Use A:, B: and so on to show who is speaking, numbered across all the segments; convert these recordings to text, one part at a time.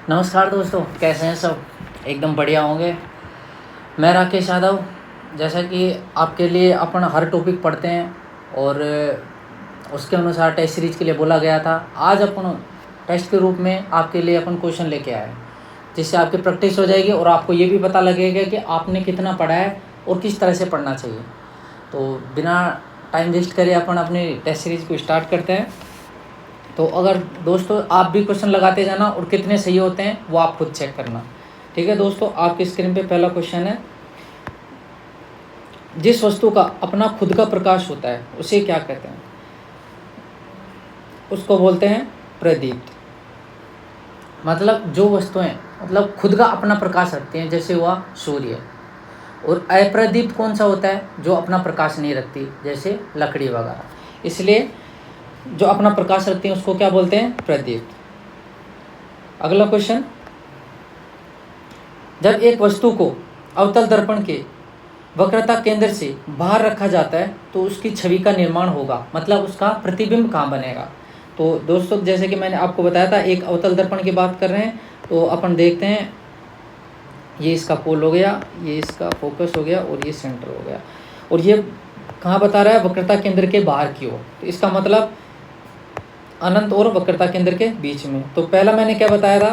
A: नमस्कार दोस्तों, कैसे हैं सब? एकदम बढ़िया होंगे। मैं राकेश यादव। जैसा कि आपके लिए अपन हर टॉपिक पढ़ते हैं और उसके अनुसार टेस्ट सीरीज के लिए बोला गया था। आज अपन टेस्ट के रूप में आपके लिए अपन क्वेश्चन लेके आए, जिससे आपकी प्रैक्टिस हो जाएगी और आपको ये भी पता लगेगा कि आपने कितना पढ़ा है और किस तरह से पढ़ना चाहिए। तो बिना टाइम वेस्ट करे अपन अपनी टेस्ट सीरीज को स्टार्ट करते हैं। तो अगर दोस्तों आप भी क्वेश्चन लगाते जाना और कितने सही होते हैं वो आप खुद चेक करना। ठीक है दोस्तों, आपकी स्क्रीन पे पहला क्वेश्चन है। जिस वस्तु का अपना खुद का प्रकाश होता है उसे क्या कहते हैं? उसको बोलते हैं प्रदीप्त। मतलब जो वस्तुएं मतलब खुद का अपना प्रकाश रखती हैं, जैसे हुआ सूर्य। और अप्रदीप्त कौन सा होता है? जो अपना प्रकाश नहीं रखती, जैसे लकड़ी वगैरह। इसलिए जो अपना प्रकाश रखती हैं उसको क्या बोलते हैं? प्रदीप्त। अगला क्वेश्चन, जब एक वस्तु को अवतल दर्पण के वक्रता केंद्र से बाहर रखा जाता है तो उसकी छवि का निर्माण होगा, मतलब उसका प्रतिबिंब कहाँ बनेगा? तो दोस्तों जैसे कि मैंने आपको बताया था, एक अवतल दर्पण की बात कर रहे हैं। तो अपन देखते हैं, ये इसका पोल हो गया, ये इसका फोकस हो गया और ये सेंटर हो गया। और ये कहाँ बता रहा है? वक्रता केंद्र के बाहर की ओर। तो इसका मतलब अनंत और वक्रता केंद्र के बीच में। तो पहला मैंने क्या बताया था?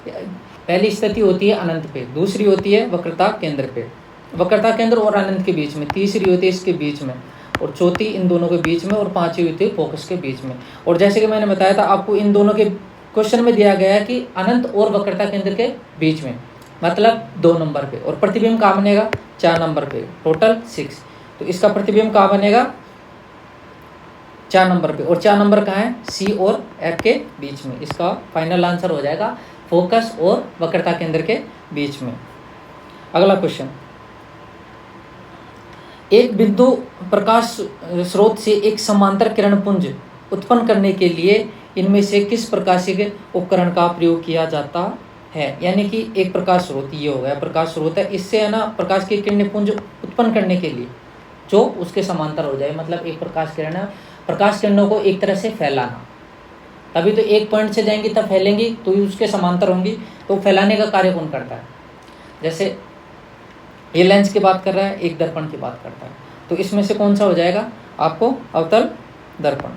A: पहली स्थिति होती है अनंत पे, दूसरी होती है वक्रता केंद्र पे, वक्रता केंद्र और अनंत के बीच में, तीसरी होती है इसके बीच में, और चौथी इन दोनों के बीच में, और पांचवी होती है फोकस के बीच में। और जैसे कि मैंने बताया था आपको, इन दोनों के क्वेश्चन में दिया गया है कि अनंत और वक्रता केंद्र के बीच में, मतलब 2 नंबर पे। और प्रतिबिंब कहाँ बनेगा? 4 नंबर पे, टोटल 6। तो इसका प्रतिबिंब कहाँ बनेगा? 4 नंबर पे। और 4 नंबर कहाँ है? सी और एफ के बीच में। इसका फाइनल आंसर हो जाएगा फोकस और वक्रता केंद्र के बीच में। अगला क्वेश्चन, एक बिंदु प्रकाश स्रोत से एक समांतर किरण पुंज उत्पन्न करने के लिए इनमें से किस प्रकाशिक उपकरण का प्रयोग किया जाता है? यानी कि एक प्रकाश स्रोत, ये हो गया प्रकाश स्रोत है, इससे है ना प्रकाश की किरण पुंज उत्पन्न करने के लिए जो उसके समांतर हो जाए, मतलब एक प्रकाश किरण है, प्रकाश किरणों को एक तरह से फैलाना। तभी तो एक पॉइंट से जाएंगी तब फैलेंगी, तो उसके समांतर होंगी। तो फैलाने का कार्य कौन करता है? जैसे ये लेंस की बात कर रहा है, एक दर्पण की बात करता है। तो इसमें से कौन सा हो जाएगा? आपको अवतल दर्पण।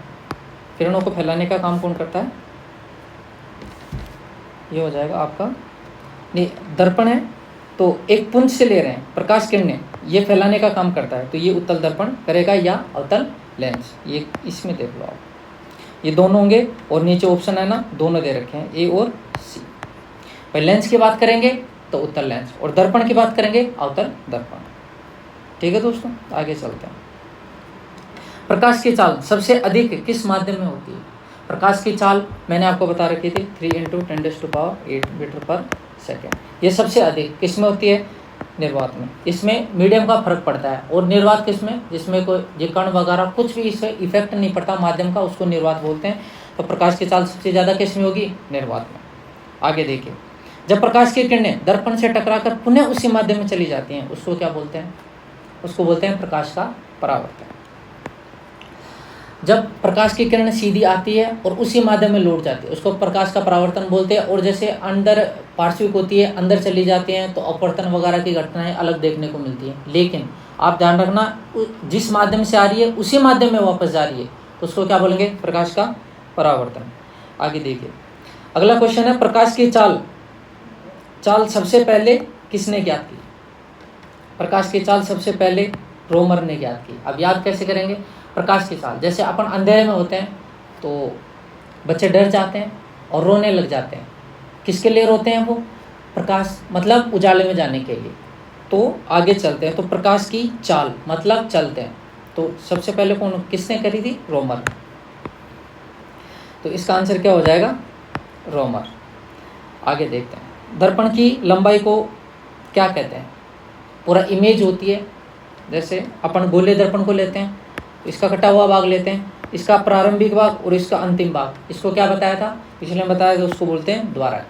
A: किरणों को फैलाने का काम कौन करता है? ये हो जाएगा आपका, नहीं दर्पण है तो एक पुंज से ले रहे हैं प्रकाश किरणें, ये फैलाने का काम करता है। तो ये उत्तल दर्पण करेगा या अवतल लेंस। ये इसमें देख लो आप, ये दोनों होंगे। और नीचे ऑप्शन है ना, दोनों दे रखे हैं, ए और सी। भाई लेंस की बात करेंगे तो उत्तल लेंस, और दर्पण की बात करेंगे अवतल दर्पण। ठीक है दोस्तों, आगे चलते हैं। प्रकाश की चाल सबसे अधिक किस माध्यम में होती है? प्रकाश की चाल मैंने आपको बता रखी थी, 3 × 10⁸ मीटर पर सेकेंड। ये सबसे अधिक किस में होती है? निर्वात में। इसमें मीडियम का फर्क पड़ता है। और निर्वात किस में? जिसमें कोई ये कण वगैरह कुछ भी इससे इफेक्ट नहीं पड़ता माध्यम का, उसको निर्वात बोलते हैं। तो प्रकाश की चाल सबसे ज़्यादा किस में होगी? निर्वात में। आगे देखिए, जब प्रकाश की किरणें दर्पण से टकराकर पुनः उसी माध्यम में चली जाती हैं, उसको क्या बोलते हैं? उसको बोलते हैं प्रकाश का परावर्तन। जब प्रकाश की किरण सीधी आती है और उसी माध्यम में लौट जाती है, उसको प्रकाश का परावर्तन बोलते हैं। और जैसे अंदर पार्श्विक होती है, अंदर चली जाती हैं, तो अपवर्तन वगैरह की घटनाएं अलग देखने को मिलती हैं। लेकिन आप ध्यान रखना, जिस माध्यम से आ रही है उसी माध्यम में वापस जा रही है, तो उसको क्या बोलेंगे? प्रकाश का परावर्तन। आगे देखिए, अगला क्वेश्चन है, प्रकाश की चाल सबसे पहले किसने ज्ञात की? प्रकाश की चाल सबसे पहले रोमर ने ज्ञात की। अब याद कैसे करेंगे प्रकाश की चाल? जैसे अपन अंधेरे में होते हैं तो बच्चे डर जाते हैं और रोने लग जाते हैं। किसके लिए रोते हैं वो? प्रकाश मतलब उजाले में जाने के लिए। तो आगे चलते हैं, तो प्रकाश की चाल मतलब चलते हैं। तो सबसे पहले कौन, किसने करी थी? रोमर। तो इसका आंसर क्या हो जाएगा? रोमर। आगे देखते हैं, दर्पण की लंबाई को क्या कहते हैं? पूरा इमेज होती है। जैसे अपन गोले दर्पण को लेते हैं, इसका कटा हुआ भाग लेते हैं, इसका प्रारंभिक भाग और इसका अंतिम भाग, इसको क्या बताया था? पिछले में बताया था, उसको बोलते हैं द्वारक।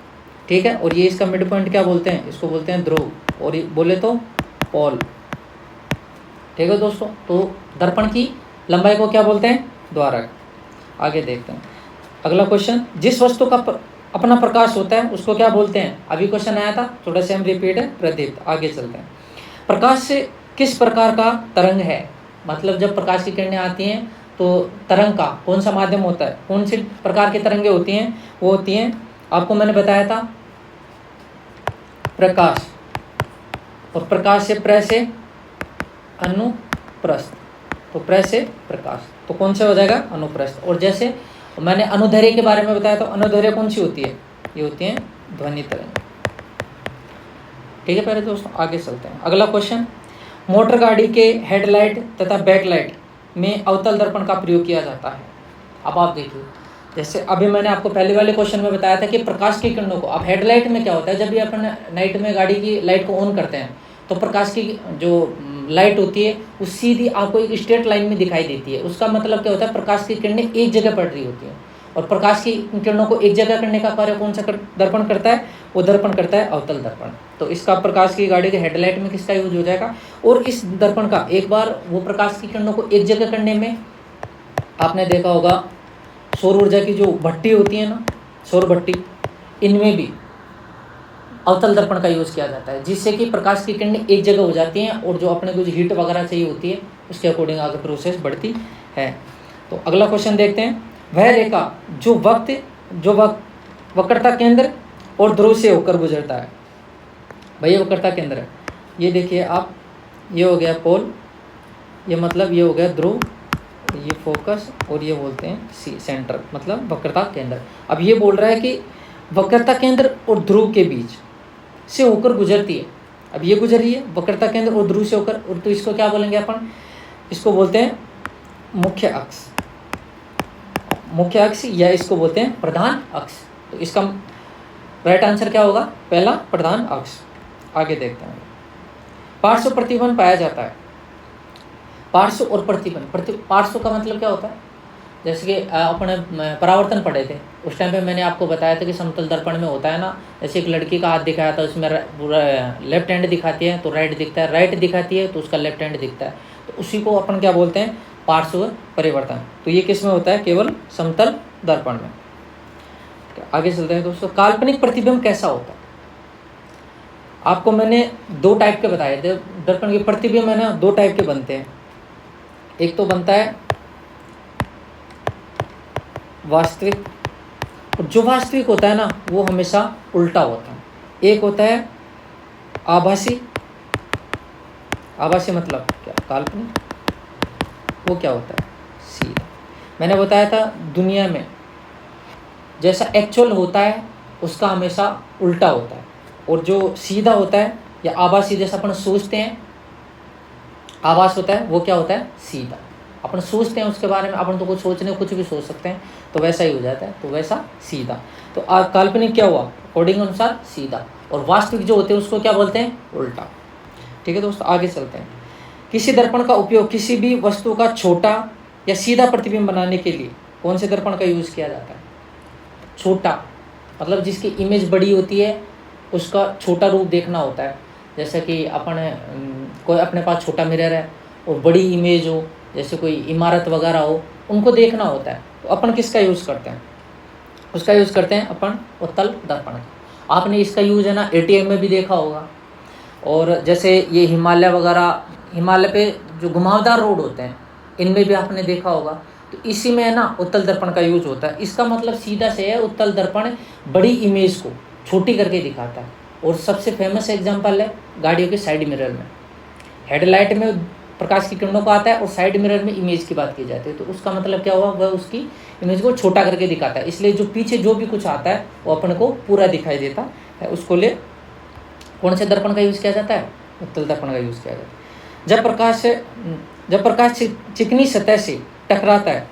A: ठीक है, और ये इसका मिड पॉइंट क्या बोलते हैं? इसको बोलते हैं ध्रुव, और ये बोले तो पोल। ठीक है दोस्तों, तो दर्पण की लंबाई को क्या बोलते हैं? द्वारक। आगे देखते हैं, अगला क्वेश्चन, जिस वस्तु का अपना प्रकाश होता है उसको क्या बोलते हैं? अभी क्वेश्चन आया था, थोड़ा सा हम रिपीट है प्रदीप, आगे चलते हैं। प्रकाश से किस प्रकार का तरंग है, मतलब जब प्रकाश की किरणें आती हैं तो तरंग का कौन सा माध्यम होता है, कौन सी प्रकार की तरंगें होती हैं? वो होती हैं, आपको मैंने बताया था, प्रकाश, और प्रकाश से प्र से अनुप्रस्थ, तो प्र से प्रकाश, तो कौन सा हो जाएगा? अनुप्रस्थ। और जैसे मैंने अनुदैर्घ्य के बारे में बताया, तो अनुदैर्घ्य कौन सी होती है? ये होती है ध्वनि तरंग। ठीक है पहले दोस्तों, आगे चलते हैं। अगला क्वेश्चन, मोटर गाड़ी के हेडलाइट तथा बैकलाइट में अवतल दर्पण का प्रयोग किया जाता है। अब आप देखिए, जैसे अभी मैंने आपको पहले वाले क्वेश्चन में बताया था कि प्रकाश की किरणों को, अब हेडलाइट में क्या होता है, जब भी अपन नाइट में गाड़ी की लाइट को ऑन करते हैं तो प्रकाश की जो लाइट होती है वो सीधी आपको एक स्ट्रेट लाइन में दिखाई देती है। उसका मतलब क्या होता है, प्रकाश की किरणें एक जगह पड़ रही होती हैं, और प्रकाश की किरणों को एक जगह करने का कार्य कौन सा दर्पण करता है? वो दर्पण करता है अवतल दर्पण। तो इसका प्रकाश की गाड़ी के हेडलाइट में किसका यूज हो जाएगा? और इस दर्पण का एक बार वो प्रकाश की किरणों को एक जगह करने में, आपने देखा होगा सौर ऊर्जा की जो भट्टी होती है ना, सौर भट्टी, इनमें भी अवतल दर्पण का यूज़ किया जाता है, जिससे कि प्रकाश की किरणें एक जगह हो जाती हैं और जो अपने को जो हीट वगैरह चाहिए होती है उसके अकॉर्डिंग आगे प्रोसेस बढ़ती है। तो अगला क्वेश्चन देखते हैं, वह रेखा जो वक्रता केंद्र और ध्रुव से होकर गुजरता है। भैया वक्रता केंद्र है, ये देखिए आप, ये हो गया पोल, ये मतलब ये हो गया ध्रुव, ये फोकस, और ये बोलते हैं सेंटर, मतलब वक्रता केंद्र। अब ये बोल रहा है कि वक्रता केंद्र और ध्रुव के बीच से होकर गुजरती है। अब ये गुजर रही है वक्रता केंद्र और ध्रुव से होकर, और तो इसको क्या बोलेंगे अपन? इसको बोलते हैं मुख्य अक्ष, मुख्य अक्ष, या इसको बोलते हैं प्रधान अक्ष। तो इसका राइट आंसर क्या होगा? पहला, प्रधान अक्ष। आगे देखते हैं, पार्श्व प्रतिबंध पाया जाता है। पार्श्व और प्रतिबंध, पार्श्व का मतलब क्या होता है? जैसे कि अपने परावर्तन पढ़े थे उस टाइम पे, मैंने आपको बताया था कि समतल दर्पण में होता है ना, जैसे एक लड़की का हाथ दिखाया था, उसमें लेफ्ट हैंड दिखाती है तो राइट दिखता है, राइट दिखाती है तो उसका लेफ्ट हैंड दिखता है, तो उसी को अपन क्या बोलते हैं? पार्श्व परिवर्तन। तो ये किस में होता है? केवल समतल दर्पण में। आगे चलते हैं दोस्तों, काल्पनिक प्रतिबिंब कैसा होता है? आपको मैंने दो टाइप के बताए थे, दर्पण के प्रतिबिंब है ना, दो टाइप के बनते हैं। एक तो बनता है वास्तविक, और जो वास्तविक होता है ना वो हमेशा उल्टा होता है। एक होता है आभासी, आभासी मतलब क्या? काल्पनिक। वो क्या होता है? सीधा। मैंने बताया था दुनिया में जैसा एक्चुअल होता है उसका हमेशा उल्टा होता है, और जो सीधा होता है या आभासी, जैसा अपन सोचते हैं आभास होता है, वो क्या होता है? सीधा। अपन सोचते हैं उसके बारे में, अपन तो कुछ सोचने कुछ भी सोच सकते हैं, तो वैसा ही हो जाता है, तो वैसा सीधा। तो काल्पनिक क्या हुआ? अकॉर्डिंग अनुसार सीधा, और वास्तविक जो होते हैं उसको क्या बोलते हैं? उल्टा। ठीक है दोस्तों, आगे चलते हैं। किसी दर्पण का उपयोग किसी भी वस्तु का छोटा या सीधा प्रतिबिंब बनाने के लिए कौन से दर्पण का यूज़ किया जाता है? छोटा मतलब जिसकी इमेज बड़ी होती है उसका छोटा रूप देखना होता है। जैसे कि कोई अपने पास छोटा मिरर है और बड़ी इमेज हो, जैसे कोई इमारत वगैरह हो, उनको देखना होता है, तो अपन किसका यूज़ करते हैं? उसका यूज़ करते हैं अपन उत्तल दर्पण का। आपने इसका यूज़ है ना एटीएम में भी देखा होगा, और जैसे ये हिमालय वगैरह, हिमालय पे जो घुमावदार रोड होते हैं इनमें भी आपने देखा होगा, तो इसी में है ना उत्तल दर्पण का यूज होता है। इसका मतलब सीधा से है, उत्तल दर्पण बड़ी इमेज को छोटी करके दिखाता है, और सबसे फेमस एग्जांपल है गाड़ियों के साइड मिरर में। हेडलाइट में प्रकाश की किरणों को आता है और साइड मिरर में इमेज की बात की जाती है, तो उसका मतलब क्या हुआ? वह उसकी इमेज को छोटा करके दिखाता है, इसलिए जो पीछे जो भी कुछ आता है वो अपन को पूरा दिखाई देता है। उसको ले कौन से दर्पण का यूज़ किया जाता है? उत्तल दर्पण का यूज़ किया जाता है। जब प्रकाश चिकनी सतह से टकराता है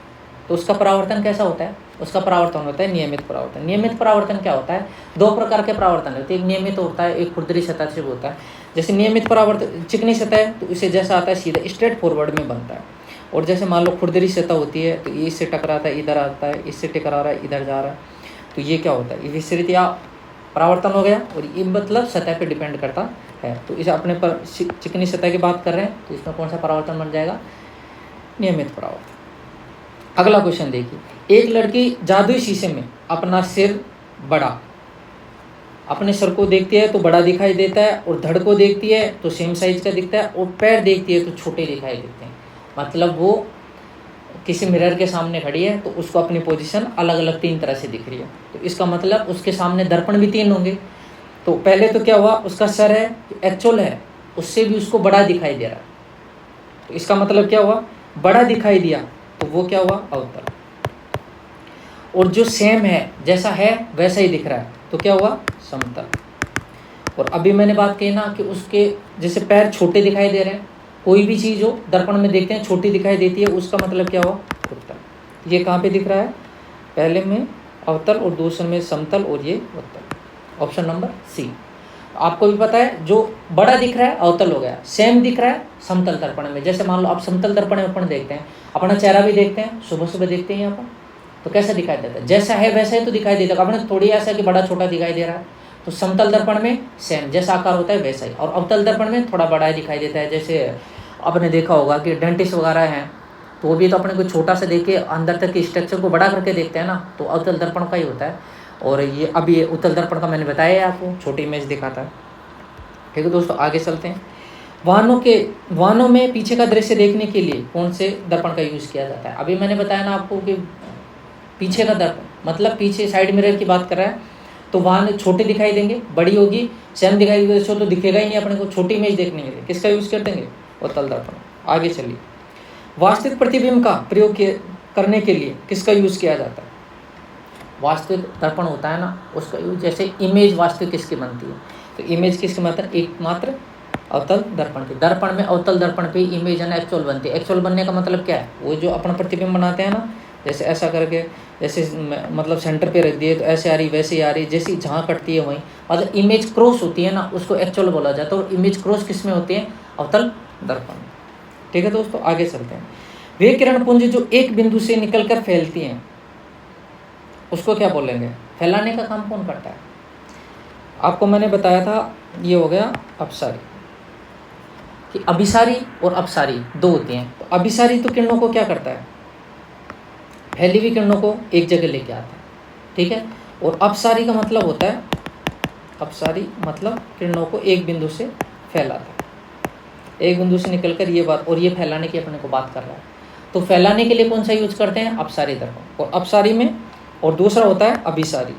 A: तो उसका परावर्तन कैसा होता है? उसका परावर्तन होता है नियमित परावर्तन। नियमित परावर्तन क्या होता है? दो प्रकार के परावर्तन होते हैं, एक नियमित होता है, एक खुरदरी सतह से होता है। जैसे नियमित परावर्तन चिकनी सतह है तो इसे जैसा आता है सीधा स्ट्रेट फॉरवर्ड में बनता है, और जैसे मान लो खुरदरी सतह होती है तो ये इससे टकराता है इधर आता है, इससे टकरा रहा है इधर जा रहा है, तो ये क्या होता है? ये विसरित या परावर्तन हो गया, और ये मतलब सतह पे डिपेंड करता है। तो इसे अपने पर चिकनी सतह की बात कर रहे हैं, तो इसमें कौन सा परावर्तन बन जाएगा? नियमित परावर्तन। अगला क्वेश्चन देखिए, एक लड़की जादुई शीशे में अपना सिर बड़ा, अपने सर को देखती है तो बड़ा दिखाई देता है, और धड़ को देखती है तो सेम साइज का दिखता है, और पैर देखती है तो छोटे दिखाई देते हैं। मतलब वो किसी मिरर के सामने खड़ी है तो उसको अपनी पोजीशन अलग अलग 3 तरह से दिख रही है। तो इसका मतलब उसके सामने दर्पण भी 3 होंगे। तो पहले तो क्या हुआ, उसका सर है एक्चुअल है उससे भी उसको बड़ा दिखाई दे रहा है, तो इसका मतलब क्या हुआ, बड़ा दिखाई दिया, तो वो क्या हुआ, अवतल। और जो सेम है, जैसा है वैसा ही दिख रहा है, तो क्या हुआ, समतल। और अभी मैंने बात कही ना कि उसके जैसे पैर छोटे दिखाई दे रहे हैं, कोई भी चीज़ हो दर्पण में देखते हैं छोटी दिखाई देती है, उसका मतलब क्या हुआ, उत्तल। ये कहाँ पे दिख रहा है, पहले में अवतल और दूसरे में समतल, और ये उत्तल। Option number C. आपको भी पता है जो बड़ा दिख रहा है अवतल हो गया, सेम दिख रहा है समतल दर्पण में। जैसे मान लो आप समतल दर्पण में अपन देखते हैं, अपना चेहरा भी देखते हैं, सुबह सुबह देखते हैं यहाँ पर, तो कैसा दिखाई देता है, जैसा है वैसा ही तो दिखाई देता है। अपने थोड़ी ऐसा कि बड़ा छोटा दिखाई दे रहा है, तो समतल दर्पण में सेम जैसा आकार होता है वैसा ही, और अवतल दर्पण में थोड़ा बड़ा दिखाई देता है। जैसे आपने देखा होगा कि डेंटिस्ट वगैरह हैं तो वो भी तो अपने को छोटा सा देख के अंदर तक के स्ट्रक्चर को बड़ा करके देखते हैं ना, तो अवतल दर्पण का ही होता है। और ये अभी उत्तल दर्पण का मैंने बताया है आपको, छोटी इमेज दिखाता है। ठीक है दोस्तों, आगे चलते हैं। वाहनों में पीछे का दृश्य देखने के लिए कौन से दर्पण का यूज़ किया जाता है। अभी मैंने बताया ना आपको कि पीछे का दर्पण मतलब पीछे साइड मिरर की बात कर रहा है, तो वाहन छोटे दिखाई देंगे, बड़ी होगी सेम दिखाई देगी, तो दिखेगा ही नहीं अपने को। छोटी इमेज देखने के लिए किसका यूज़ कर देंगे, उत्तल दर्पण। आगे चलिए, वास्तविक प्रतिबिंब का प्रयोग करने के लिए किसका यूज़ किया जाता है। वास्तविक दर्पण होता है ना, उसका यूज, जैसे इमेज वास्तविक किसकी बनती है, तो इमेज किसकी मतलब एकमात्र अवतल दर्पण की। दर्पण में अवतल दर्पण पे इमेज है ना एक्चुअल बनती है। एक्चुअल बनने का मतलब क्या है, वो जो अपना प्रतिबिंब बनाते हैं ना, जैसे ऐसा करके, जैसे मतलब सेंटर पे रख दिए तो ऐसे आ रही वैसे ही आ रही, जैसी जहाँ कटती है वहीं, मतलब इमेज क्रॉस होती है ना, उसको एक्चुअल बोला जाता है। और इमेज क्रॉस किस में होती है, अवतल दर्पण। ठीक है दोस्तों, आगे चलते हैं। वे किरण पुंज जो एक बिंदु से निकलकर फैलती हैं उसको क्या बोलेंगे, फैलाने का काम कौन करता है। आपको मैंने बताया था, ये हो गया अपसारी, कि अभिसारी और अपसारी दो होती हैं। तो अभिसारी तो किरणों को क्या करता है, फैली हुई किरणों को एक जगह लेके आता है, ठीक है। और अपसारी का मतलब होता है, अपसारी मतलब किरणों को एक बिंदु से फैलाता है, एक बिंदु से निकलकर ये बात, और ये फैलाने की अपने को बात कर रहा है। तो फैलाने के लिए कौन सा यूज करते हैं, अपसारी दर्पण। और अपसारी में, और दूसरा होता है अभिसारी।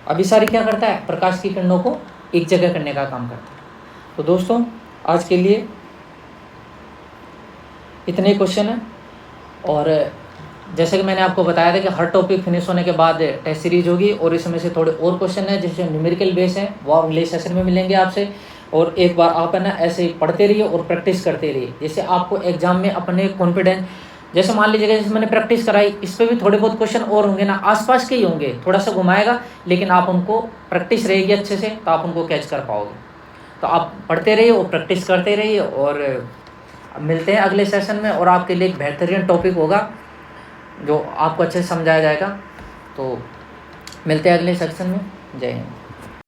A: अभिसारी क्या करता है, प्रकाश की किरणों को एक जगह करने का काम करता है। तो दोस्तों आज के लिए इतने क्वेश्चन हैं, और जैसे कि मैंने आपको बताया था कि हर टॉपिक फिनिश होने के बाद टेस्ट सीरीज होगी, और इसमें से थोड़े और क्वेश्चन हैं जैसे न्यूमेरिकल बेस हैं, वो अगले सेशन में मिलेंगे आपसे। और एक बार आप है ना ऐसे ही पढ़ते रहिए और प्रैक्टिस करते रहिए, जैसे आपको एग्जाम में अपने कॉन्फिडेंस, जैसे मान लीजिएगा जैसे मैंने प्रैक्टिस कराई, इस पर भी थोड़े बहुत क्वेश्चन और होंगे ना, आसपास के ही होंगे, थोड़ा सा घुमाएगा, लेकिन आप उनको प्रैक्टिस रहेगी अच्छे से तो आप उनको कैच कर पाओगे। तो आप पढ़ते रहिए और प्रैक्टिस करते रहिए, और मिलते हैं अगले सेशन में, और आपके लिए एक बेहतरीन टॉपिक होगा जो आपको अच्छे से समझाया जाएगा। तो मिलते हैं अगले सेक्शन में। जय हिंद।